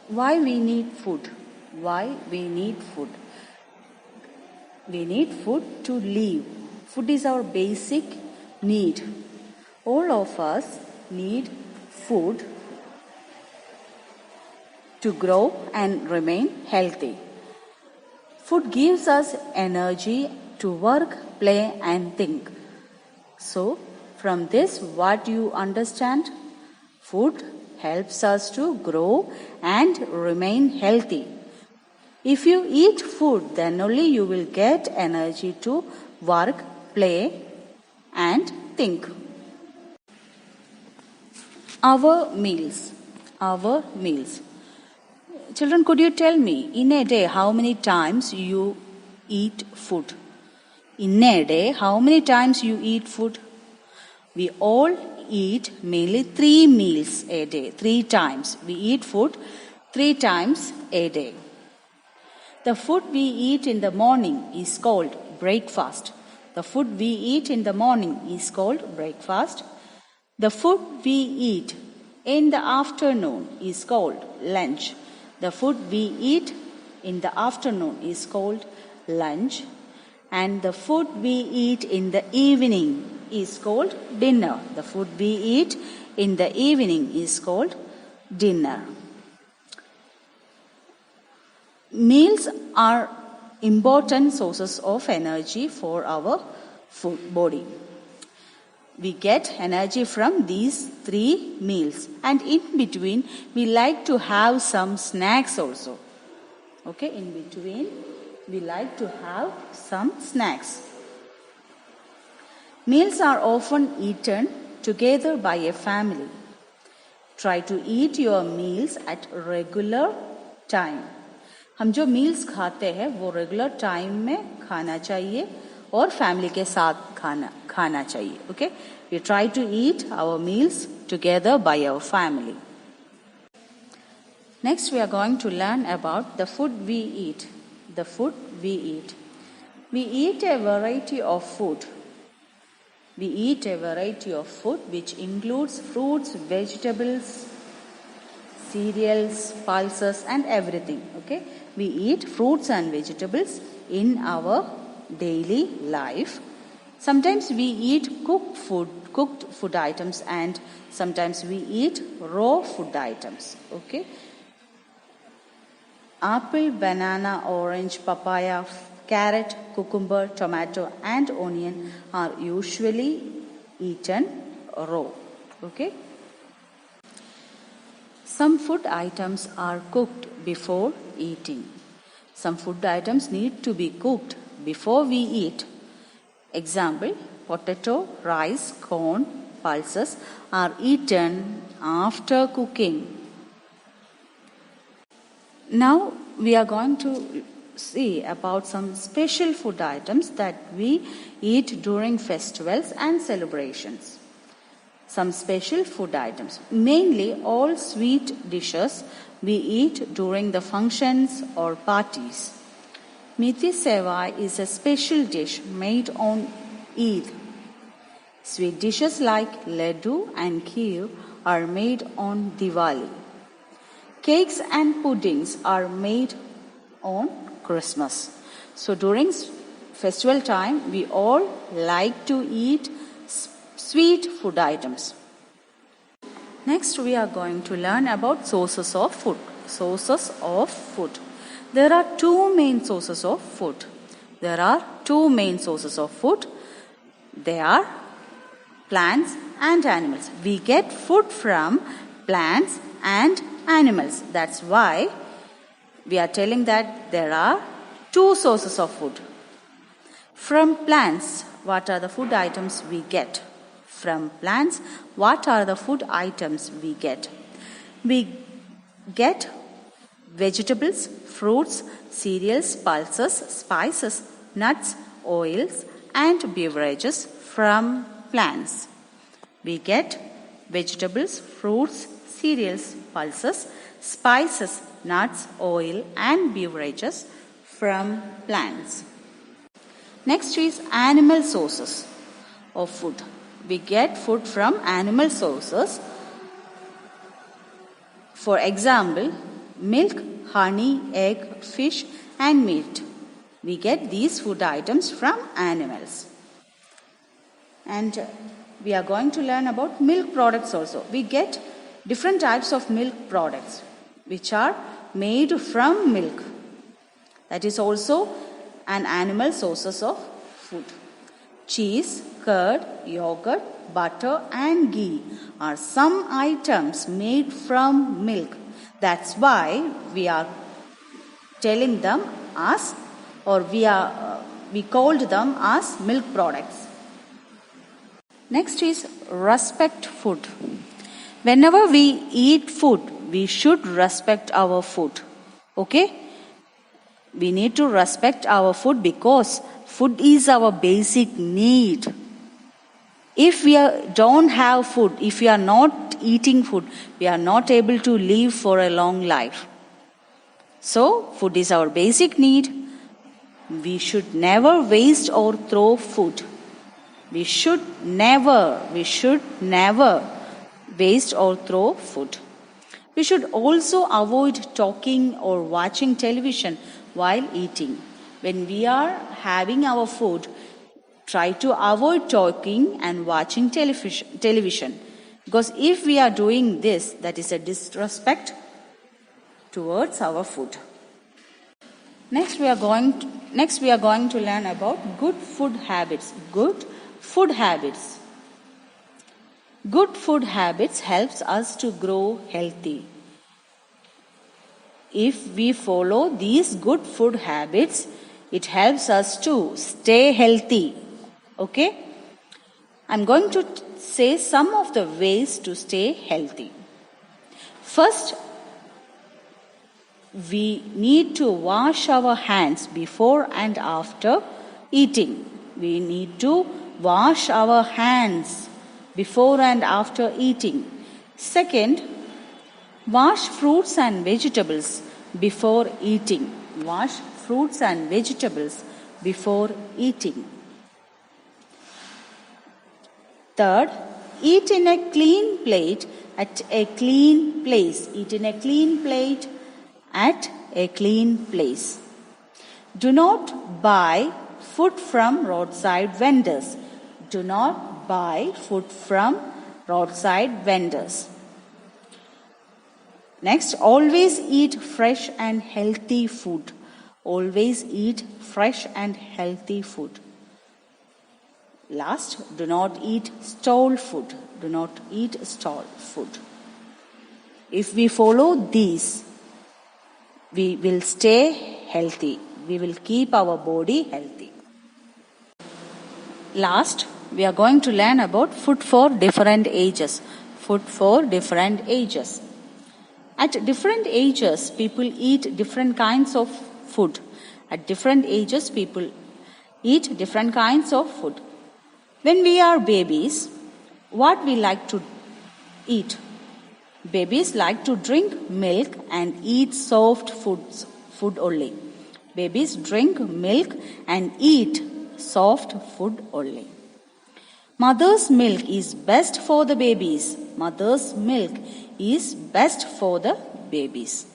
Why we need food? Why we need food? We need food to live. Food is our basic need. All of us need food to grow and remain healthy. Food gives us energy to work, play, and think. So, from this, what you understand? Food helps us to grow and remain healthy. If you eat food, then only you will get energy to work, play, and think. Our meals. Children, could you tell me, in a day, how many times you eat food? In a day, how many times you eat food? We all eat mainly 3 meals a day, 3 times. We eat food 3 times a day. The food we eat in the morning is called breakfast. The food we eat in the morning is called breakfast. The food we eat in the afternoon is called lunch. The food we eat in the afternoon is called lunch. And the food we eat in the evening is called dinner. The food we eat in the evening is called dinner. Meals are important sources of energy for our body. We get energy from these 3 meals, and in between we like to have some snacks also. Okay, in between we like to have some snacks. Meals are often eaten together by a family. Try to eat your meals at regular time. हम जो meals खाते हैं वो regular time में खाना चाहिए और family के साथ खाना चाहिए. Okay? We try to eat our meals together by our family. Next, we are going to learn about the food we eat. The food we eat. We eat a variety of food. We eat a variety of food which includes fruits, vegetables, cereals, pulses, and everything. Okay? We eat fruits and vegetables in our daily life. Sometimes we eat cooked food items, and sometimes we eat raw food items. Okay? Apple, banana, orange, papaya, carrot, cucumber, tomato, and onion are usually eaten raw. Okay? Some food items are cooked before eating. Some food items need to be cooked before we eat. Example, potato, rice, corn, pulses are eaten after cooking. Now we are going to see about some special food items that we eat during festivals and celebrations. Some special food items, mainly all sweet dishes we eat during the functions or parties. Methi Sevai is a special dish made on Eid. Sweet dishes like laddu and kheer are made on Diwali. Cakes and puddings are made on Christmas. So during festival time, we all like to eat sweet food items. Next, we are going to learn about sources of food. Sources of food. There are 2 main sources of food. They are plants and animals. We get food from plants and animals. That's why we are telling that there are 2 sources of food. From plants, what are the food items we get? From plants, what are the food items we get? We get vegetables, fruits, cereals, pulses, spices, nuts, oils, and beverages from plants. We get vegetables, fruits, cereals, pulses, spices, nuts, oil, and beverages from plants. Next is animal sources of food. We get food from animal sources. For example, milk, honey, egg, fish and meat. We get these food items from animals. And we are going to learn about milk products also. We get different types of milk products which are made from milk. That is also an animal sources of food. Cheese, curd, yogurt, butter and ghee are some items made from milk. That's why we are telling them as, or we called them as milk products. Next is respect food. Whenever we eat food, we should respect our food. Okay? We need to respect our food because food is our basic need. If we don't have food, if we are not eating food, we are not able to live for a long life. So, food is our basic need. We should never waste or throw food. We should never waste or throw food. We should also avoid talking or watching television while eating. When we are having our food, try to avoid talking and watching television. Because if we are doing this, that is a disrespect towards our food. Next we are going to learn about good food habits. Good food habits. Good food habits helps us to grow healthy. If we follow these good food habits, it helps us to stay healthy. Okay? I'm going to say some of the ways to stay healthy. First, we need to wash our hands before and after eating. We need to wash our hands before and after eating. Second, wash fruits and vegetables before eating. Wash fruits and vegetables before eating. Third, eat in a clean plate at a clean place. Eat in a clean plate at a clean place. Do not buy food from roadside vendors. Do not buy food from roadside vendors. Next, always eat fresh and healthy food. Always eat fresh and healthy food. Last, do not eat stale food. Do not eat stale food. If we follow these, we will stay healthy. We will keep our body healthy. Last, we are going to learn about food for different ages. Food for different ages. At different ages, people eat different kinds of food. At different ages, people eat different kinds of food. When we are babies, what we like to eat? Babies like to drink milk and eat soft food only. Babies drink milk and eat soft food only. Mother's milk is best for the babies. Mother's milk is best for the babies.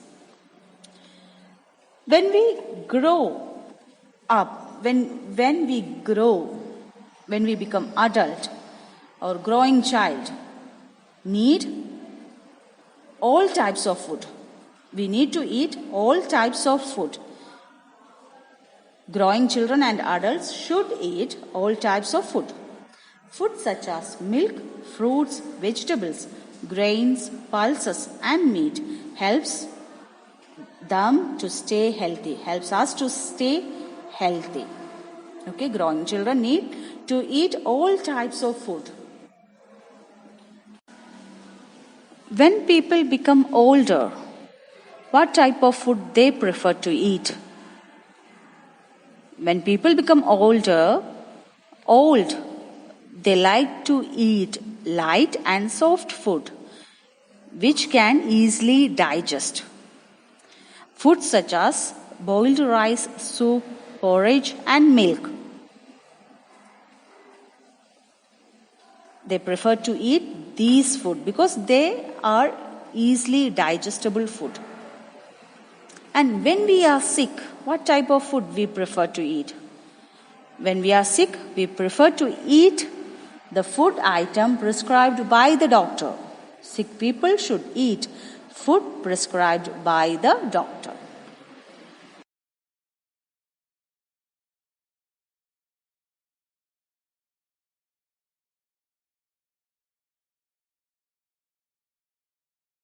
When we grow up, when we become adult or growing child, need all types of food. We need to eat all types of food. Growing children and adults should eat all types of food. Food such as milk, fruits, vegetables, grains, pulses and meat helps them to stay healthy, helps us to stay healthy. Okay, growing children need to eat all types of food. When people become older, what type of food they prefer to eat? When people become old, they like to eat light and soft food, which can easily digest. Foods such as boiled rice, soup, porridge and milk. They prefer to eat these food because they are easily digestible food. And when we are sick, what type of food we prefer to eat? When we are sick, we prefer to eat the food item prescribed by the doctor. Sick people should eat food prescribed by the doctor.